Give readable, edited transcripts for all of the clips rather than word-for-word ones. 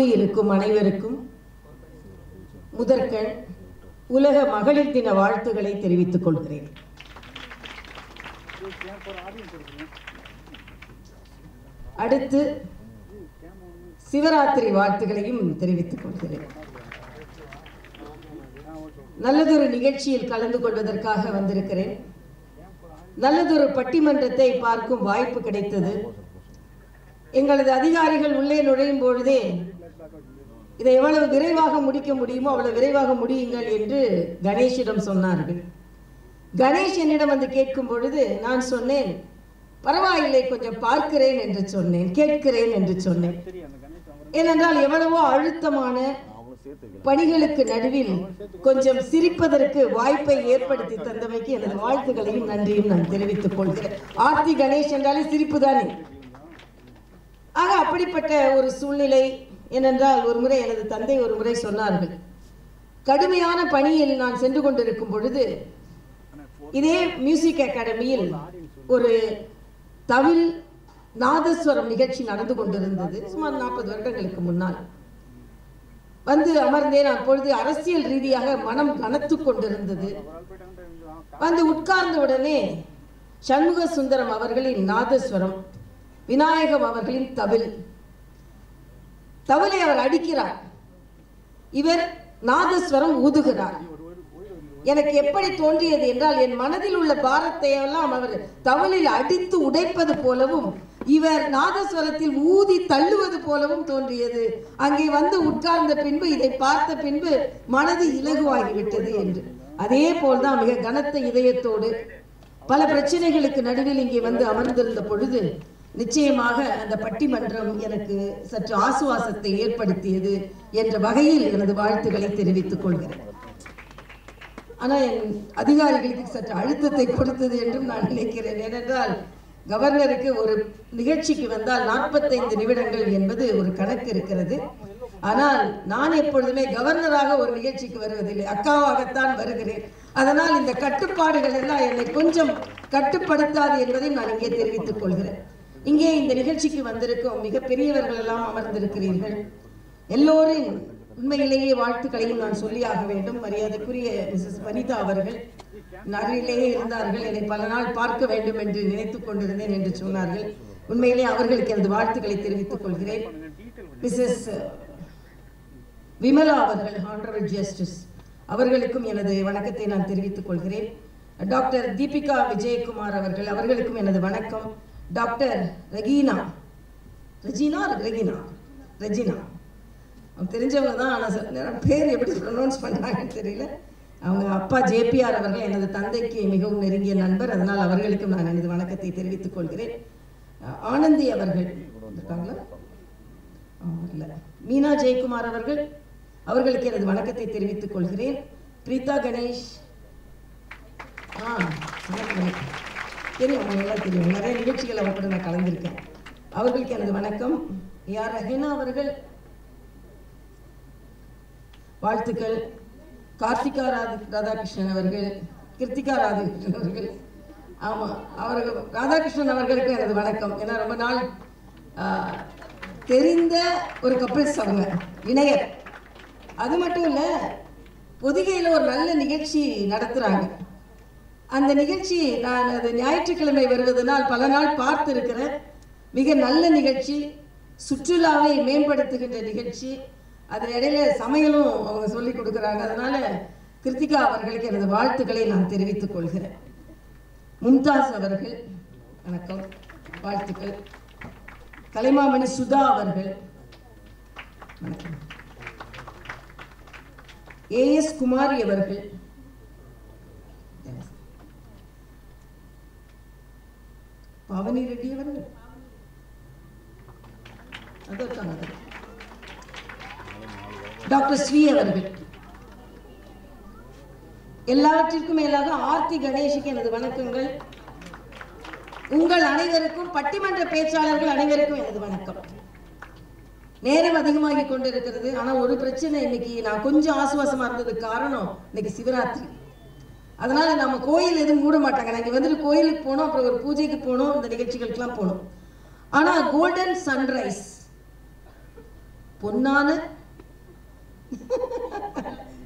கூடியிருக்கும் அனைவருக்கும் முதற்கண் உலக மகளிர் தின வாழ்த்துக்களை தெரிவித்துக் கொள்கிறேன். அடுத்து சிவராத்திரி வாழ்த்துக்களையும் தெரிவித்துக் கொள்கிறேன். நல்லதொரு நிகழ்ச்சியில் கலந்து கொள்வதற்காக வந்திருக்கிறேன். நல்லதொரு பட்டிமன்றத்தை பார்க்கும் வாய்ப்பு கிடைத்தது. எங்களது அதிகாரிகள் உள்ளே நுழையும் பொழுதே இதை எவ்வளவு விரைவாக முடிக்க முடியுமோ அவ்வளவு விரைவாக முடியுங்கள் என்று கணேஷிடம் சொன்னார்கள். கணேஷ் என்னிடம் வந்து கேட்கும் பொழுது நான் சொன்னேன், பரவாயில்லை, கொஞ்சம் பார்க்கிறேன் என்று சொன்னேன், கேட்கிறேன் என்று சொன்னேன். ஏனென்றால் எவ்வளவோ அழுத்தமான பணிகளுக்கு நடுவில் கொஞ்சம் சிரிப்பதற்கு வாய்ப்பை ஏற்படுத்தி தந்தமைக்கு எனது வாழ்த்துக்களையும் நன்றியும் நான் தெரிவித்துக் கொள்கிறேன். ஆர்த்தி கணேஷ் என்றாலே சிரிப்பு தானே. ஆக அப்படிப்பட்ட ஒரு சூழ்நிலை. ஏனென்றால் ஒரு முறை எனது தந்தை ஒரு முறை சொன்னார்கள், கடுமையான பணியில் நான் சென்று கொண்டிருக்கும் பொழுது இதே மியூசிக் அகாடமியில் ஒரு தமிழ் நாதஸ்வரம் நிகழ்ச்சி நடந்து கொண்டிருந்தது. சுமார் 40 வருடங்களுக்கு முன்னால் வந்து அமர்ந்தேன். அப்பொழுது அரசியல் ரீதியாக மனம் கனத்து கொண்டிருந்தது. வந்து உட்கார்ந்த உடனே சண்முக சுந்தரம் அவர்களின் நாதஸ்வரம், விநாயகம் அவர்களின் தவிலை அவர் அடிக்கிறார், இவர் நாதஸ்வரம் ஊதுகிறார். எனக்கு எப்படி தோன்றியது என்றால், என் மனதில் உள்ள பாரத்தை எல்லாம் அவர் தவிலில் அடித்து உடைப்பது போலவும் இவர் நாதஸ்வரத்தில் ஊதி தள்ளுவது போலவும் தோன்றியது. அங்கே வந்து உட்கார்ந்த பின்பு இதை பார்த்த பின்பு மனது இலகுவாகிவிட்டது என்று. அதே போல்தான் மிக கனத்த இதயத்தோடு பல பிரச்சனைகளுக்கு நடுவில் இங்கே வந்து அமர்ந்திருந்த பொழுது நிச்சயமாக அந்த பட்டிமன்றம் எனக்கு சற்று ஆசுவாசத்தை ஏற்படுத்தியது என்ற வகையில் எனது வாழ்த்துக்களை தெரிவித்துக் கொள்கிறேன். ஆனால் என் அதிகாரிகளுக்கு சற்று அழுத்தத்தை கொடுத்தது என்றும் நான் நினைக்கிறேன். ஏனென்றால் கவர்னருக்கு ஒரு நிகழ்ச்சிக்கு வந்தால் 45 நிமிடங்கள் என்பது ஒரு கணக்கு இருக்கிறது. ஆனால் நான் எப்பொழுதுமே கவர்னராக ஒரு நிகழ்ச்சிக்கு வருவதில்லை, அக்காவாகத்தான் வருகிறேன். அதனால் இந்த கட்டுப்பாடுகள் எல்லாம் என்னை கொஞ்சம் கட்டுப்படுத்தாது என்பதை நான் இங்கே தெரிவித்துக் கொள்கிறேன். இங்கே இந்த நிகழ்ச்சிக்கு வந்திருக்கும் மிகப்பெரியவர்கள் எல்லாம் அமர்ந்திருக்கிறீர்கள். எல்லோரின் உண்மையிலேயே வாழ்த்துக்களையும் நான் சொல்லியாக வேண்டும். மரியாதைக்குரிய மிஸ்ஸஸ் வனிதா அவர்கள் நடுவிலேயே இருந்தார்கள். என்னை பல நாள் பார்க்க வேண்டும் என்று நினைத்துக் கொண்டிருந்தேன் என்று சொன்னார்கள். உண்மையிலே அவர்களுக்கு எனது வாழ்த்துக்களை தெரிவித்துக் கொள்கிறேன். மிஸ்ஸஸ் விமலா அவர்கள், ஹானரபிள் ஜஸ்டிஸ், அவர்களுக்கும் எனது வணக்கத்தை நான் தெரிவித்துக் கொள்கிறேன். டாக்டர் தீபிகா விஜயகுமார் அவர்களுக்கும் எனது வணக்கம். டாக்டர் ரெஜினா அவங்க தெரிஞ்சவங்க தான், ஆனால் பேர் எப்படி ப்ரொனவுன்ஸ் பண்ணுறாங்கன்னு தெரியல. அவங்க அப்பா ஜேபிஆர் அவர்கள் எனது தந்தைக்கு மிகவும் நெருங்கிய நண்பர். அதனால் அவர்களுக்கும் நான் எனது வணக்கத்தை தெரிவித்துக் கொள்கிறேன். ஆனந்தி அவர்கள் இருக்காங்களா? இல்லை. மீனா ஜெயக்குமார் அவர்களுக்கு எனது வணக்கத்தை தெரிவித்துக் கொள்கிறேன். பிரீதா கணேஷ், தெரியும், அவங்க எல்லாம் தெரியும், நிறைய நிகழ்ச்சிகள் அவங்க கூட நான் கலந்திருக்கேன். அவர்களுக்கு எனது வணக்கம். யார் ரஹீனா அவர்கள் வாழ்த்துக்கள். கார்த்திகா ராதாகிருஷ்ணன் அவர்கள், கிருத்திகா ராதாகிருஷ்ணன் அவர்கள், ஆமாம் அவர்கள் ராதாகிருஷ்ணன் அவர்களுக்கு எனது வணக்கம். ஏன்னா ரொம்ப நாள் தெரிந்த ஒரு கப்பிள்ஸ் அவங்க, இணையர். அது மட்டும் இல்லை, பொதிகையில் ஒரு நல்ல நிகழ்ச்சி நடத்துகிறாங்க. அந்த நிகழ்ச்சி நான் அது ஞாயிற்றுக்கிழமை வருவதனால் பல நாள் பார்த்திருக்கிறேன். மிக நல்ல நிகழ்ச்சி, சுற்றுலாவை மேம்படுத்துகின்ற நிகழ்ச்சி. அதன் இடையில சமையலும் அவங்க சொல்லிக் கொடுக்குறாங்க. அதனால கிருத்திகா அவர்களுக்கு எனது வாழ்த்துக்களை நான் தெரிவித்துக் கொள்கிறேன். மும்தாஸ் அவர்கள் வணக்கம், வாழ்த்துக்கள். கலைமாமணி சுதா அவர்கள் வணக்கம். ஏஎஸ் குமாரி அவர்கள், பவனி ரெட்டி அவர்கள், டாக்டர் ஸ்ரீ அவர்கள், எல்லாவற்றிற்கும் மேலாக ஆர்த்தி கணேஷுக்கு எனது வணக்கங்கள். உங்கள் அனைவருக்கும், பட்டிமன்ற பேச்சாளர்கள் அனைவருக்கும் எனது வணக்கம். நேரம் அதிகமாகி கொண்டிருக்கிறது. ஆனால் ஒரு பிரச்சனை, இன்னைக்கு நான் கொஞ்சம் ஆசுவாசமா இருந்ததுக்கு காரணம் இன்னைக்கு சிவராத்திரி. அதனால நம்ம கோயில் எதுவும் மூட மாட்டாங்க. நாங்கள் வந்துட்டு கோயிலுக்கு போனோம், அப்புறம் ஒரு பூஜைக்கு போனோம், இந்த நிகழ்ச்சிகளுக்கெல்லாம் போனோம். ஆனால் கோல்டன் சன்ரைஸ் பொன்னான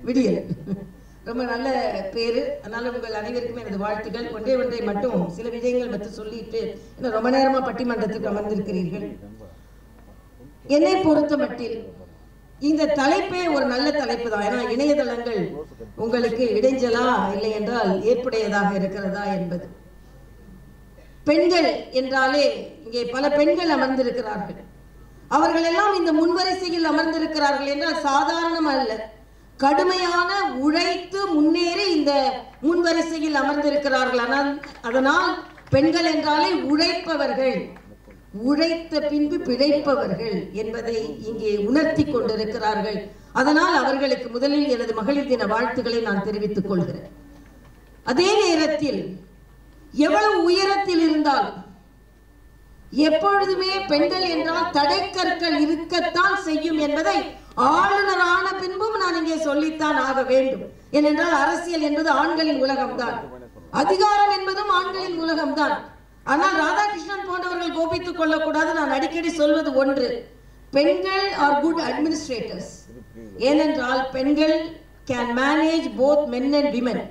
விடியல். ரொம்ப நல்ல பேரு. அதனால உங்கள் அனைவருக்குமே எனது வாழ்த்துக்கள். ஒன்றை மட்டும் சில விஷயங்கள் பற்றி சொல்லிட்டு இன்னும் ரொம்ப நேரமா பட்டிமன்றத்துக்கு அமர்ந்திருக்கிறீர்கள். என்னை பொறுத்த மட்டில் இந்த தலைப்பே ஒரு நல்ல தலைப்பு தான். ஏன்னா இணையதளங்கள் உங்களுக்கு இடைஞ்சலா இல்லை என்றால் ஏற்புடையதாக இருக்கிறதா என்பது. பெண்கள் என்றாலே இங்கே பல பெண்கள் அமர்ந்திருக்கிறார்கள். அவர்கள் எல்லாம் இந்த முன்வரிசையில் அமர்ந்திருக்கிறார்கள் என்றால் சாதாரணம் அல்ல. கடுமையான உழைத்து முன்னேறி இந்த முன்வரிசையில் அமர்ந்திருக்கிறார்கள். அதனால் பெண்கள் என்றாலே உழைப்பவர்கள், உழைத்த பின்பு பிழைப்பவர்கள் என்பதை இங்கே உணர்த்தி கொண்டிருக்கிறார்கள். அதனால் அவர்களுக்கு முதலில் எனது மகளிர் தின வாழ்த்துக்களை நான் தெரிவித்துக் கொள்கிறேன். அதே நேரத்தில் எவ்வளவு உயரத்தில் இருந்தால் எப்பொழுதுமே பெண்கள் என்றால் தடைக்கற்கள் இருக்கத்தான் செய்யும் என்பதை ஆளுநரான பின்பும் நான் இங்கே சொல்லித்தான் ஆக வேண்டும். ஏனென்றால் அரசியல் என்பது ஆண்களின் உலகம்தான், அதிகாரம் என்பதும் ஆண்களின் உலகம்தான். ஆனால் ராதாகிருஷ்ணன் போன்றவர்கள் கோபித்துக் கொள்ளக்கூடாது. நான் அடிக்கடி சொல்வது ஒன்று, பெண்கள் ஆர் குட் அட்மினிஸ்ட்ரேட்டர்ஸ். ஏனென்றால் பெண்கள் can manage both men and women.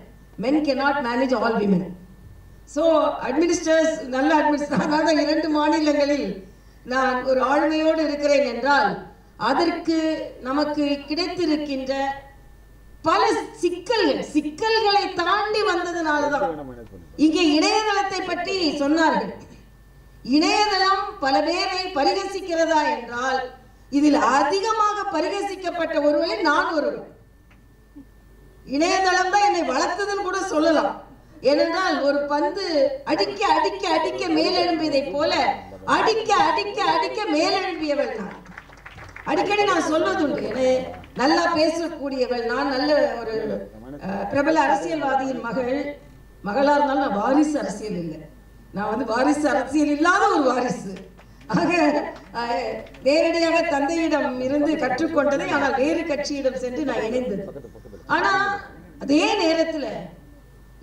Men cannot manage all women. So administrators நல்ல அட்மினிஸ்ட்ரேட்டர். அதனால தான் 2 மாநிலங்களில் நான் ஒரு ஆளுமையோடு இருக்கிறேன் என்றால் அதற்கு நமக்கு கிடைத்திருக்கின்ற பல சிக்கல்களை தாண்டி வந்ததுனாலதான். இங்கே இணையதளத்தை பற்றி சொன்னார்கள். இணையதளம் பல பேரை பரிகசிக்கிறதா என்றால் இதில் அதிகமாக பரிகசிக்கப்பட்ட ஒருவரை நான் ஒருவர். இணையதளம் தான் என்னை வளர்த்ததுன்னு கூட சொல்லலாம். ஏனென்றால் ஒரு பந்து அடிக்க அடிக்க அடிக்க மேலெழும்பியதை போல அடிக்க அடிக்க அடிக்க மேலெழும்பியவள் நான். அடிக்கடி நான் சொல்வதுண்டு, நல்லா பேசக்கூடியவள் நான், நல்ல ஒரு பிரபல அரசியல்வாதியின் மகளா இருந்தாலும் நான் வாரிசு அரசியல் இல்லை. நான் வாரிசு அரசியல் இல்லாத ஒரு வாரிசு. ஆக நேரடியாக தந்தையிடம் இருந்து கற்றுக்கொண்டதை, ஆனால் வேறு கட்சியிடம் சென்று நான் இணைந்தது. ஆனா அதே நேரத்தில்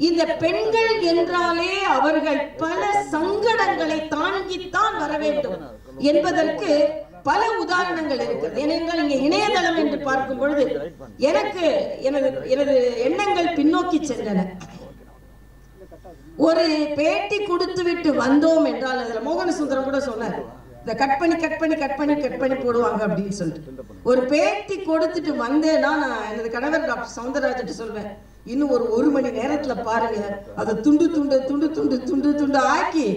இந்த பெண்கள் என்றாலே அவர்கள் பல சங்கடங்களை தாங்கித்தான் வர வேண்டும் என்பதற்கு பல உதாரணங்கள் இருக்கிறது. ஏனென்றால் இங்கே இணையதளம் என்று பார்க்கும் பொழுது எனக்கு எனது எண்ணங்கள் பின்னோக்கி சென்றன. ஒரு பேட்டி கொடுத்து விட்டு வந்தோம் என்றால் அதுல மோகன சுந்தரம் கூட சொன்னார், இந்த கட் பண்ணி போடுவாங்க அப்படின்னு சொல்லிட்டு. ஒரு பேட்டி கொடுத்துட்டு வந்தேன்னா நான் எனது கணவர் டாக்டர் சவுந்தரராஜன் சொல்வேன், இன்னும் ஒரு மணி நேரத்துல பாருங்க அதை துண்டு துண்டு துண்டு துண்டு துண்டு துண்டு ஆக்கி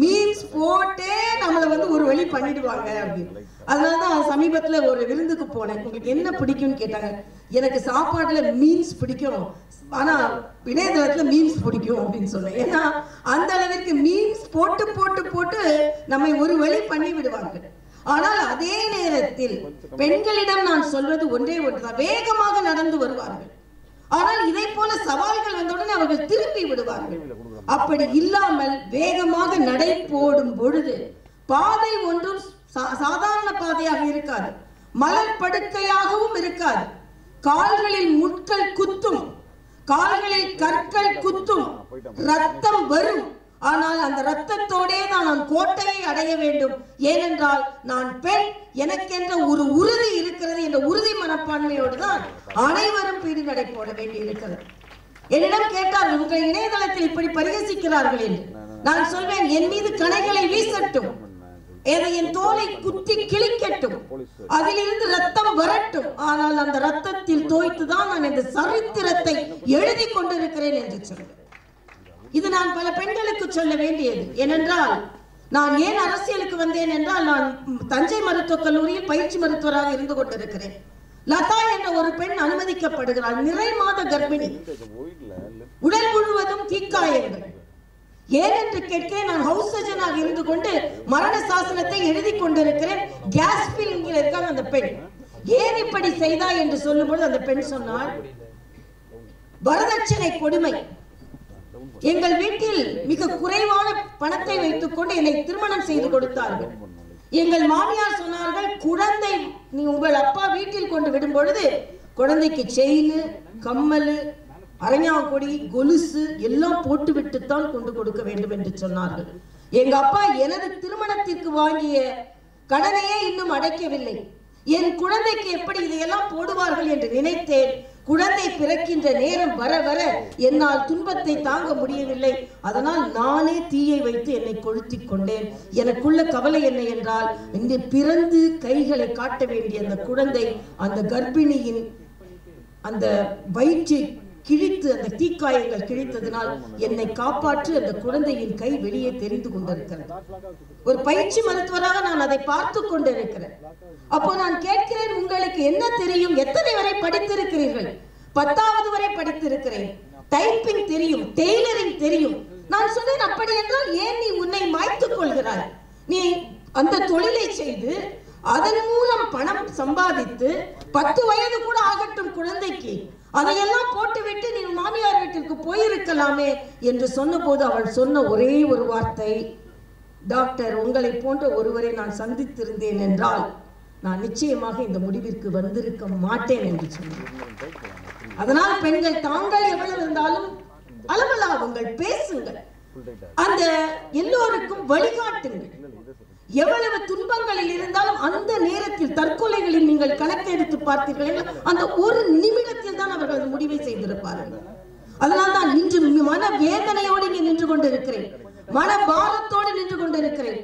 மீன்ஸ் போட்டே நம்மளை ஒரு வழி பண்ணிடுவாங்க அப்படின்னு. அதனாலதான் சமீபத்துல ஒரு விருந்துக்கு போனேன். உங்களுக்கு என்ன பிடிக்கும்னு கேட்டாங்க. எனக்கு சாப்பாடுல மீன்ஸ் பிடிக்கும், ஆனா இணையதளத்துல மீன்ஸ் பிடிக்கும் அப்படின்னு சொன்னேன். ஏன்னா அந்த அளவிற்கு மீன்ஸ் போட்டு போட்டு போட்டு நம்மை ஒரு வழி பண்ணி விடுவார்கள். ஆனால் அதே நேரத்தில் பெண்களிடம் நான் சொல்வது ஒன்றே ஒன்றுதான், வேகமாக நடந்து வருவார்கள். ஆனால் இதை போல சவால்கள் வந்தவுடனே அவர்கள் திரும்பி விடுவார்கள். அப்படி இல்லாமல் வேகமாக நடை போடும் பொழுது பாதை ஒன்றும் சாதாரண பாதையாக இருக்காது, மலர் படுக்கையாகவும் இருக்காது. கால்களில் முட்கள் குத்தும், கால்களில் கற்கள் குத்தும், ரத்தம் வரும். ஆனால் அந்த ரத்தத்தோடே தான் நான் கோட்டையை அடைய வேண்டும். ஏனென்றால் நான் பெண், எனக்கென்ற ஒரு உறுதி இருக்கிறது என்ற உறுதி மனப்பான்மையோடு தான் அனைவரும் பீடு நடை போட வேண்டி இருக்கிறது. என்னிடம் கேட்டார்கள், உங்கள் இணையதளத்தில் இப்படி பரிகசிக்கிறார்கள் என்று. நான் சொல்வேன், என் மீது கணைகளை வீசட்டும், என் தோலை குத்தி கிழிக்கட்டும், அதிலிருந்து ரத்தம் வரட்டும். ஆனால் அந்த ரத்தத்தில் தோய்த்துதான் நான் இந்த சரித்திரத்தை எழுதி கொண்டிருக்கிறேன் என்று சொல்வேன். இது நான் பல பெண்களுக்கு சொல்ல வேண்டியது. ஏனென்றால் நான் ஏன் அரசியலுக்கு வந்தேன் என்றால், நான் தஞ்சை மருத்துவக் கல்லூரியில் பயிற்சி மருத்துவராக இருந்து கொண்டிருக்கிறேன். லதா என்ற ஒரு பெண் அனுமதிக்கப்படுகிறாள், நிறை மாத கர்ப்பிணி, உடல் முழுவதும் தீக்காயங்கள். ஏன் என்று கேட்கிறேன். நான் ஹவுஸ் சர்ஜனாக இருந்து கொண்டு மரண சாசனத்தை எழுதி கொண்டிருக்கிறேன். கேஸ்பில் இருக்காங்க அந்த பெண். ஏன் இப்படி செய்தாய் என்று சொல்லும்போது அந்த பெண் சொன்னாள், வரதட்சணை கொடுமை. எங்கள் வீட்டில் மிக குறைவான பணத்தை வைத்துக் கொண்டு என்னை திருமணம் செய்து கொடுத்தார்கள். எங்கள் மாமியார் சொன்னார்கள், குழந்தை நீ உங்கள் அப்பா வீட்டில் கொண்டு விடும் பொழுது குழந்தைக்கு செயின், கம்மல், அரஞாங்கொடி, கொலுசு எல்லாம் போட்டு விட்டுத்தான் கொண்டு கொடுக்க வேண்டும் என்று சொன்னார்கள். எங்க அப்பா எனது திருமணத்திற்கு வாங்கிய கடனையே இன்னும் அடைக்கவில்லை. என் குழந்தைக்கு எப்படி இதையெல்லாம் போடுவார்கள் என்று நினைத்தேன். குழந்தை பிறக்கின்ற நேரம் வர வர என்னால் துன்பத்தை தாங்க முடியவில்லை. அதனால் நானே தீயை வைத்து என்னை கொளுத்திக் கொண்டேன். எனக்குள்ள கவலை என்ன என்றால், இன்று பிறந்து கைகளை காட்ட வேண்டிய அந்த குழந்தை அந்த கர்ப்பிணியின் அந்த வயிற்றை கிழித்து அந்த தீக்காயங்கள் கிழித்ததனால் என்னை காப்பாற்று அந்த குழந்தையின் கை வெளியே தெரிந்து கொண்டிருக்கிறது. ஒரு பயிற்சி மருத்துவராக நான் அதை பார்த்து கொண்டிருக்கிறேன். அப்போ நான் கேட்கிறேன், உங்களுக்கு என்ன தெரியும்? எத்தனை வரை படித்திருக்கிறீர்கள்? 10வது வரை படித்திருக்கிறேன். டைப்பிங் தெரியும், டெய்லரிங் தெரியும். நான் சொன்னேன், அப்படி என்றால் ஏன் நீ உன்னை மாய்த்துக் கொள்கிறாய்? நீ அந்த தொழிலை செய்து அதன் மூலம் பணம் சம்பாதித்து 10 வயது கூட ஆகட்டும் குழந்தைக்கு, அதையெல்லாம் போட்டுவிட்டு நீ மாமியார் வீட்டிற்கு போயிருக்கலாமே என்று சொன்னபோது அவள் சொன்ன ஒரே ஒரு வார்த்தை, டாக்டர், உங்களை போன்ற ஒருவரை நான் சந்தித்திருந்தேன் என்றால் நான் நிச்சயமாக இந்த முடிவிற்கு வந்திருக்க மாட்டேன் என்று சொன்னேன். அதனால் பெண்கள் தாங்கள் எவ்வளவு இருந்தாலும் அளவலாவுங்கள், பேசுங்கள், அந்த எல்லோருக்கும் வழிகாட்டுங்கள். எவ்வளவு துன்பங்களில் இருந்தாலும் அந்த நேரத்தில் தற்கொலைகளில் நீங்கள் கணக்கெடுத்து பார்த்தீர்கள், அந்த ஒரு நிமிடத்தில் தான் அவர்கள் முடிவை செய்திருப்பார்கள். அதனால் தான் இன்று மன வேதனையோடு இங்கே நின்று கொண்டிருக்கிறேன், மன பாரத்தோடு நின்று கொண்டிருக்கிறேன்,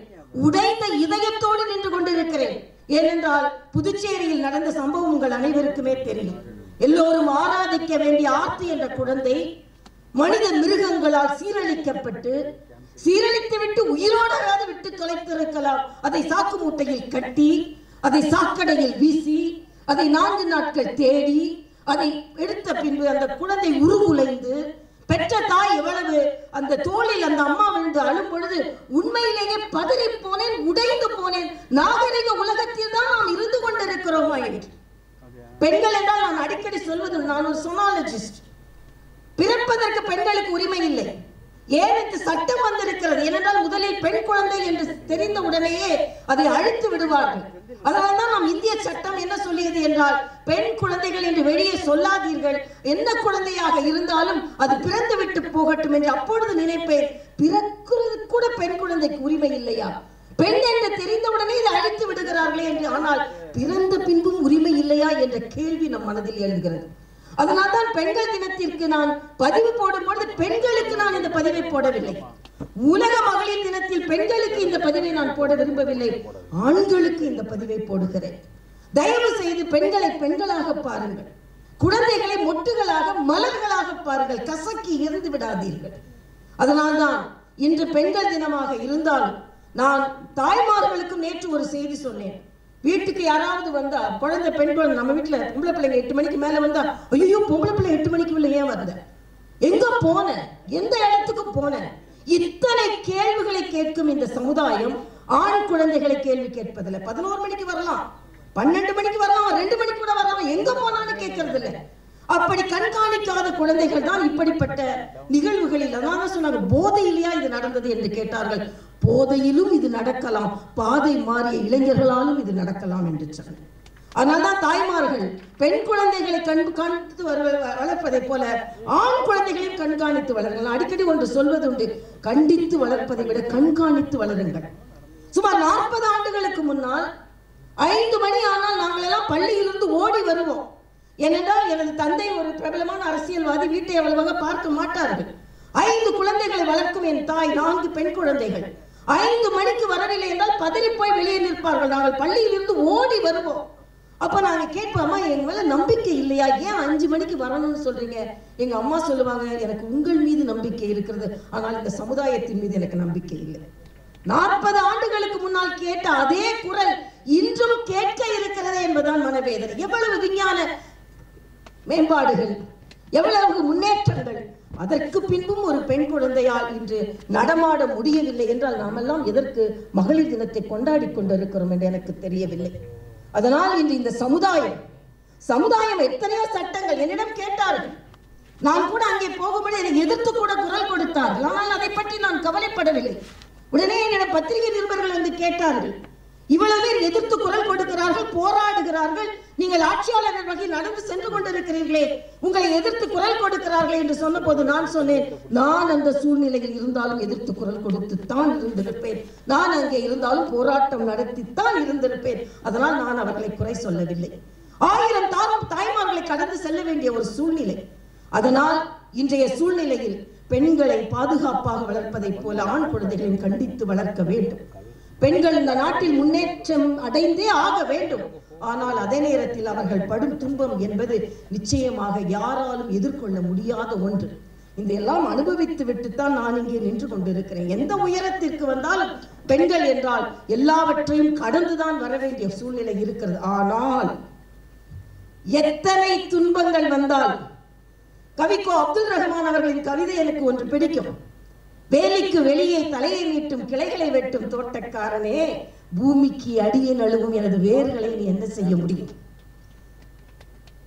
உடைந்த இதயத்தோடு நின்று கொண்டிருக்கிறேன். ஏனென்றால் புதுச்சேரியில் நடந்த சம்பவம் உங்கள் அனைவருக்குமே தெரியும். எல்லோரும் ஆராதிக்க வேண்டிய ஆர்த்தி என்ற குழந்தை மனித மிருகங்களால் சீரழிக்கப்பட்டு, சீரழித்து விட்டு உயிரோடாவது விட்டு தொலைத்திருக்கலாம். அதை சாக்கு மூட்டையில் கட்டி, அதை சாக்கடையில் வீசி, அதை 4 நாட்கள் தேடி, அதை எடுத்த பின்பு அந்த குழந்தை உருகுலைந்து, பெற்ற தாய் எவ்வளவு அந்த தோளில் அந்த அம்மா விழுந்து அழும் பொழுது உண்மையிலேயே பதறி போனேன், உடைந்து போனேன். நாகரிக உலகத்தில் தான் நாம் இருந்து கொண்டிருக்கிறோமா என்று. பெண்கள் என்றால் நான் அடிக்கடி சொல்வது, நான் ஒரு சொனாலஜிஸ்ட். பிறப்பதற்கு பெண்களுக்கு உரிமை இல்லை. ஏன் இந்த சட்டம் வந்திருக்கிறது? ஏனென்றால் முதலில் பெண் குழந்தை என்று தெரிந்த உடனேயே அதை அழித்து விடுவார்கள். அதனால்தான் நாம் இந்திய சட்டம் என்ன சொல்லியது என்றால், பெண் குழந்தைகள் என்று வெளியே சொல்லாதீர்கள், என்ன குழந்தையாக இருந்தாலும் அது பிறந்து விட்டு போகட்டும் என்று அப்பொழுது நினைப்பேன். பிறக்கிறது கூட பெண் குழந்தைக்கு உரிமை இல்லையா? பெண் என்று தெரிந்தவுடனே இதை அழித்து விடுகிறார்களே என்று. ஆனால் பிறந்த பின்பும் உரிமை இல்லையா என்ற கேள்வி நம் மனதில் எழுகிறது. அதனால்தான் பெண்கள் தினத்திற்கு நான் பதிவு போடும் பொழுது பெண்களுக்கு நான் இந்த பதிவை போடவில்லை. உலக மகளிர் தினத்தில் பெண்களுக்கு இந்த பதிவை நான் போட விரும்பவில்லை, ஆண்களுக்கு இந்த பதிவை போடுகிறேன். தயவு செய்து பெண்களை பெண்களாக பாருங்கள், குழந்தைகளை மொட்டுகளாக மலர்களாக பாருங்கள், கசக்கி இருந்து விடாதீர்கள். அதனால்தான் இன்று பெண்கள் தினமாக இருந்தாலும் நான் தாய்மார்களுக்கும் நேற்று ஒரு செய்தி சொன்னேன். வீட்டுக்கு யாராவது வந்தா, குழந்தை பெண் குழந்தை, நம்ம வீட்டுல பொம்பளை பிள்ளைங்க 8 மணிக்கு மேல வந்தா, ஐயோ பொம்பளை பிள்ளை 8 மணிக்கு மேல ஏன் வந்த, எங்க போன, எந்த இடத்துக்கு போன, இத்தனை கேள்விகளை கேட்கும் இந்த சமுதாயம் ஆண் குழந்தைகளை கேள்வி கேட்பதில்லை. 11 மணிக்கு வரலாம், 12 மணிக்கு வரலாம், 2 மணிக்கு கூட வரலாம், எங்க போனாலும் கேட்கறது இல்லை. அப்படி கண்காணிக்காத குழந்தைகள் தான் இப்படிப்பட்ட நிகழ்வுகளில், அதான் சொன்னாங்க, போதையிலேயா இது நடந்தது என்று கேட்டார்கள். போதையிலும் இது நடக்கலாம், பாதை மாறிய இளைஞர்களாலும் இது நடக்கலாம் என்று சொன்னார். அதனால்தான் தாய்மார்கள் பெண் குழந்தைகளை கண்காணித்து வளர்ப்பதை போல ஆண் குழந்தைகளையும் கண்காணித்து வளருங்கள். அடிக்கடி ஒன்று சொல்வது உண்டு, கண்டித்து வளர்ப்பதை விட கண்காணித்து வளருங்கள். சுமார் 40 ஆண்டுகளுக்கு முன்னால் 5 மணி ஆனால் நாங்கள் எல்லாம் பள்ளியிலிருந்து ஓடி வருவோம். ஏனென்றால் எனது தந்தை ஒரு பிரபலமான அரசியல்வாதி, வீட்டை அவ்வளவாக பார்க்க மாட்டார்கள். 5 குழந்தைகளை வளர்க்கும் என் தாய் 4 பெண் குழந்தைகள். 5 மணிக்கு வரவில்லை என்றால் பதறி போய் வெளியே நிற்பார்கள். நாங்கள் பள்ளியிலிருந்து ஓடி வருவோம். அப்ப நாங்க கேட்போமா, எங்க மேல நம்பிக்கை இல்லையா, ஏன் 5 மணிக்கு வரணும்னு சொல்றீங்க? எங்க அம்மா சொல்லுவாங்க, எனக்கு உங்கள் மீது நம்பிக்கை இருக்கிறது, ஆனால் இந்த சமுதாயத்தின் மீது எனக்கு நம்பிக்கை இல்லை. 40 ஆண்டுகளுக்கு முன்னால் கேட்ட அதே குரல் இன்றும் கேட்க இருக்கிறது என்பதுதான் மனவேதனை. எவ்வளவு விஞ்ஞான மேம்பாடுகள், எவ்வளவு முன்னேற்றங்கள், அதற்கு பின்பும் ஒரு பெண் குழந்தையால் இன்று நடமாட முடியவில்லை என்றால் நாமெல்லாம் எதற்கு மகளிர் தினத்தை கொண்டாடி கொண்டிருக்கிறோம் என்று எனக்கு தெரியவில்லை. அதனால் இன்று இந்த சமுதாயம் எத்தனையோ சட்டங்கள் என்னிடம் கேட்டார்கள். நான் கூட அங்கே போகும்போது என்னை எதிர்த்து கூட குரல் கொடுத்தார்கள். ஆனால் அதை பற்றி நான் கவலைப்படவில்லை. உடனே என்னிடம் பத்திரிகை நிருபர்கள் வந்து கேட்டார்கள், இவ்வளவு பேர் எதிர்த்து குரல் கொடுக்கிறார்கள், போராடுகிறார்கள். நீங்கள் ஆட்சியாளர்கள் வகை நடந்து சென்று கொண்டிருக்கிறீர்களே, உங்களை எதிர்த்து குரல் கொடுக்கிறார்களே என்று சொன்ன போது நான் சொன்னேன், நான் அந்த சூழ்நிலையில் இருந்தாலும் எதிர்த்து குரல் கொடுத்துத்தான் இருந்திருப்பேன். நான் அங்கே இருந்தாலும் போராட்டம் நடத்தித்தான் இருந்திருப்பேன். அதனால் நான் அவர்களை குறை சொல்லவில்லை. 1000 தாய்மார்களை கடந்து செல்ல வேண்டிய ஒரு சூழ்நிலை. அதனால் இன்றைய சூழ்நிலையில் பெண்களை பாதுகாப்பாக வளர்ப்பதைப் போல ஆண் குழந்தைகளையும் கண்டித்து வளர்க்க வேண்டும். பெண்கள் இந்த நாட்டில் முன்னேற்றம் அடைந்தே ஆக வேண்டும். ஆனால் அதே நேரத்தில் அவர்கள் படும் துன்பம் என்பது நிச்சயமாக யாராலும் எதிர்கொள்ள முடியாத ஒன்று. இந்த எல்லாம் அனுபவித்து விட்டுத்தான் நான் இங்கே நின்று கொண்டிருக்கிறேன். எந்த உயரத்திற்கு வந்தாலும் பெண்கள் என்றால் எல்லாவற்றையும் கடந்துதான் வர வேண்டிய சூழ்நிலை இருக்கிறது. ஆனால் எத்தனை துன்பங்கள் வந்தால், கவிக்கோ அப்துல் ரஹ்மான் அவர்களின் கவிதை எனக்கு ஒன்று பிடிக்கும். வேலிக்கு வெளியே தலையை நீட்டும் கிளைகளை வெட்டும் தோட்டக்காரனே, பூமிக்கு அடியே நழுவும் எனது வேர்களை நீ என்ன செய்ய முடியும்?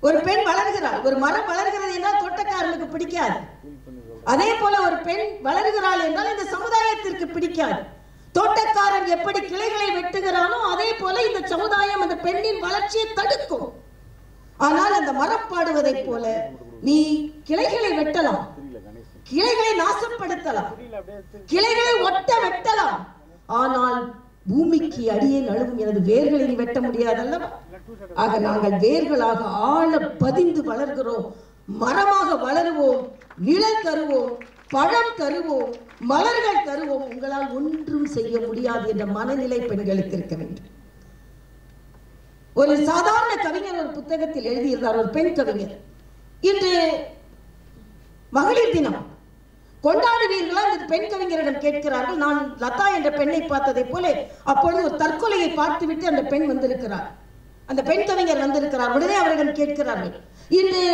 ஒரு பெண் வளர்கிறாள், ஒரு மரம் வளர்கிறது என்றால் தோட்டக்காரனுக்கு பிடிக்காது. அதே போல ஒரு பெண் வளர்கிறாள் என்றால் இந்த சமுதாயத்திற்கு பிடிக்காது. தோட்டக்காரன் எப்படி கிளைகளை வெட்டுகிறானோ அதே போல இந்த சமுதாயம் அந்த பெண்ணின் வளர்ச்சியை தடுக்கும். ஆனால் அந்த மரம் பாடுவதை போல நீ கிளைகளை வெட்டலாம், கிளைகளை நாசப்படுத்தலாம், கிளைகளை ஒட்ட வெட்டலாம், ஆனால் பூமிக்கு அடியே நழுவும் எனது வேர்களை நீ வெட்ட முடியாதல்லவா? ஆக நாங்கள் வேர்களாக ஆழ பதிந்து வளர்கிறோம். மரமாக வளருவோம், நிழல் தருவோம், பழம் தருவோம், மலர்கள் தருவோம். உங்களால் ஒன்றும் செய்ய முடியாது என்ற மனநிலை பெண்களுக்கு இருக்க வேண்டும். ஒரு சாதாரண கவிஞர் ஒரு புத்தகத்தில் எழுதியிருந்தார், ஒரு பெண் கவிஞர். இன்று மகளிர் தினம் கொண்டாடுவீர்களா என்று பெண் கவிஞரிடம் கேட்கிறார்கள். நான் லதா என்ற பெண்ணை பார்த்ததை போல அப்பொழுது ஒரு தற்கொலையை பார்த்துவிட்டு அந்த பெண் வந்திருக்கிறார், அந்த பெண் கவிஞர் வந்திருக்கிறார். உடனே அவரிடம் கேட்கிறார்கள், இன்று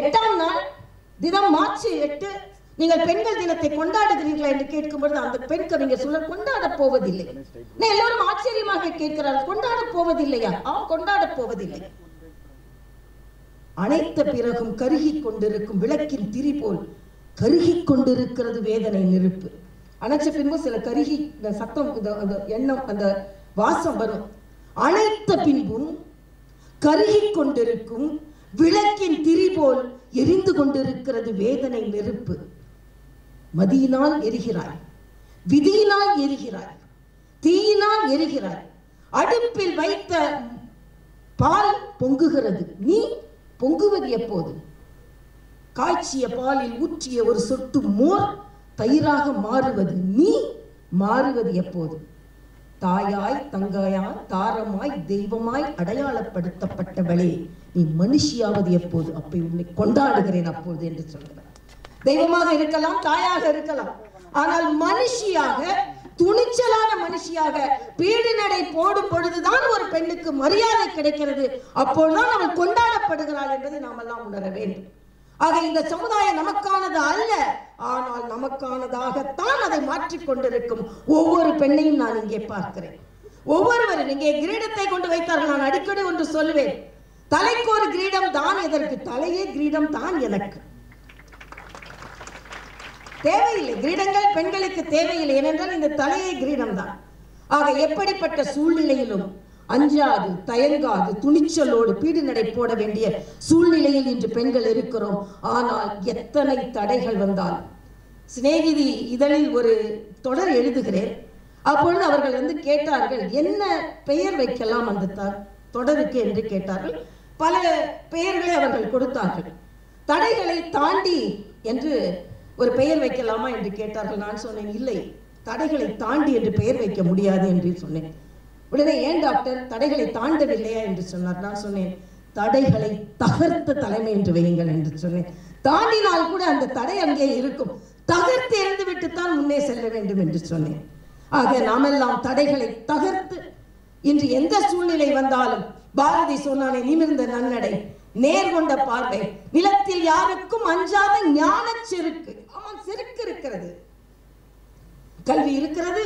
8ஆம் நாள் தினம் மார்ச் 8 நீங்கள் பெண்கள் தினத்தை கொண்டாடுகிறீர்களா என்று கேட்கும்போது அந்த பெண் கவிஞர் சொல்ல, கொண்டாட போவதில்லை. எல்லோரும் ஆச்சரியமாக கேட்கிறார்கள், கொண்டாட போவதில்லையா? கொண்டாட போவதில்லை. அணைத்த பிறகும் கருகி கொண்டிருக்கும் விளக்கின் திரி போல் கருகி கொண்டிருக்கிறது வேதனை நெருப்பு. அணைச்ச பின்பு சில கருகி சத்தம், அந்த எண்ணம், அந்த வாசம் வரும். அணைத்த பின்பும் கருகி கொண்டிருக்கும் விளக்கின் திரி போல் எரிந்து கொண்டிருக்கிறது வேதனை நெருப்பு. மதியினால் எரிகிறாய், விதியினால் எரிகிறாய், தீயினால் எரிகிறாய். அடுப்பில் வைத்த பால் பொங்குகிறது, நீ பொங்குவது எப்போது? காய்ச்சிய பாலில் ஊற்றிய ஒரு சொட்டு மோர் தயிராக மாறுவது, நீ மாறுவது எப்போது? தாயாய், தங்காயாய், தாரமாய், தெய்வமாய் அடையாளப்படுத்தப்பட்டவளே, நீ மனுஷியாவது எப்போது? அப்படி உன்னை கொண்டாடுகிறேன் அப்போது என்று சொல்கிறார். தெய்வமாக இருக்கலாம், தாயாக இருக்கலாம், ஆனால் மனுஷியாக, துணிச்சலான மனுஷியாக பீடு நடை போடும் பொழுதுதான் ஒரு பெண்ணுக்கு மரியாதை கிடைக்கிறது. அப்பொழுதுதான் அவள் கொண்டாடப்படுகிறாள் என்பதை நாம் எல்லாம் உணர வேண்டும். ஆக இந்த சமுதாயம் நமக்கானது அல்ல, ஆனால் நமக்கானதாகத்தான் அதை மாற்றிக் கொண்டிருக்கும் ஒவ்வொரு பெண்ணையும் நான் இங்கே பார்க்கிறேன். ஒவ்வொருவரும் இங்கே கிரீடத்தை கொண்டு வைத்தார்கள். நான் அடிக்கடி ஒன்று சொல்லுவேன், தலைக்கு ஒரு கிரீடம் தான் எதற்கு? தலையே கிரீடம் தான் எனக்கு தேவையில்லை. கிரீடங்கள் பெண்களுக்கு தேவையில்லை, ஏனென்றால் இந்த தலையே கிரீடம் தான். ஆக எப்படிப்பட்ட சூழ்நிலையிலும் அஞ்சாது, தயங்காது, துணிச்சலோடு பீடு நடை போட வேண்டிய சூழ்நிலையில் இன்று பெண்கள் இருக்கிறோம். ஆனால் எத்தனை தடைகள் வந்தால், சிநேகிதி இதழில் ஒரு தொடர் எழுதுகிறேன். அப்பொழுது அவர்கள் கேட்டார்கள், என்ன பெயர் வைக்கலாம் அந்த தொடருக்கு என்று கேட்டார்கள். பல பெயர்களை அவர்கள் கொடுத்தார்கள். தடைகளை தாண்டி என்று ஒரு பெயர் வைக்கலாமா என்று கேட்டார்கள். நான் சொன்னேன், இல்லை, தடைகளை தாண்டி என்று பெயர் வைக்க முடியாது என்று சொன்னேன். உடனே ஏன் டாக்டர் தடைகளை தாண்டவில்லையா என்று சொன்னார். நான் சொன்னேன், தடைகளை தகர்த்த தலைமை என்று வையுங்கள் என்று சொன்னேன். தாண்டினால் கூட அந்த தடை அங்கே இருக்கும், தகர்த்து எறிந்து விட்டுத்தான் முன்னே செல்ல வேண்டும் என்று சொன்னேன். ஆக நாமெல்லாம் தடைகளை தகர்த்து இன்று எந்த சூழ்நிலை வந்தாலும், பாரதி சொன்னானே, நிமிர்ந்த நன்னடை, நேர்கொண்ட பார்வை, நிலத்தில் யாருக்கும் அஞ்சாத ஞான செருக்கு. ஆமாம், செருக்கு இருக்கிறது, கல்வி இருக்கிறது,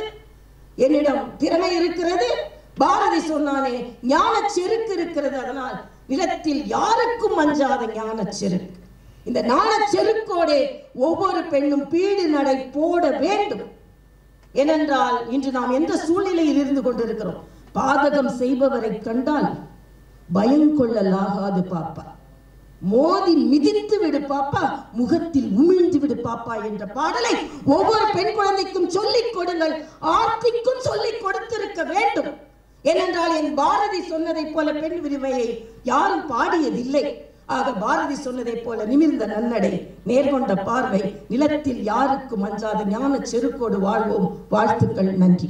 என்னிடம் திறமை இருக்கிறது. பாரதி சொன்னானே, ஞான செருக்கு இருக்கிறது. அதனால் நிலத்தில் யாருக்கும் அஞ்சாத ஞான செருக்கு. இந்த ஞான செருக்கோட ஒவ்வொரு பெண்ணும் பீடு நடை போட வேண்டும். ஏனென்றால் இன்று நாம் எந்த சூழ்நிலையில் இருந்து கொண்டிருக்கிறோம்? பாதகம் செய்பவரை கண்டால் பயங்கொள்ளலாகாது பாப்பா, மோதி மிதித்து விடு பாப்பா, முகத்தில் உமிழ்ந்து விடு பாப்பா என்ற பாடலை ஒவ்வொரு பெண் குழந்தைக்கும் சொல்லிக் கொடுங்கள், ஆர்த்திக்கும் சொல்லிக் கொடுத்திருக்க வேண்டும். ஏனென்றால் என் பாரதி சொன்னதை போல பெண் உரிமையை யாரும் பாடியதில்லை. ஆக பாரதி சொன்னதை போல நிமிர்ந்த நன்னடை, நேர்கொண்ட பார்வை, நிலத்தில் யாருக்கும் அஞ்சாத ஞான செருக்கோடு வாழ்வோம். வாழ்த்துக்கள், நன்றி.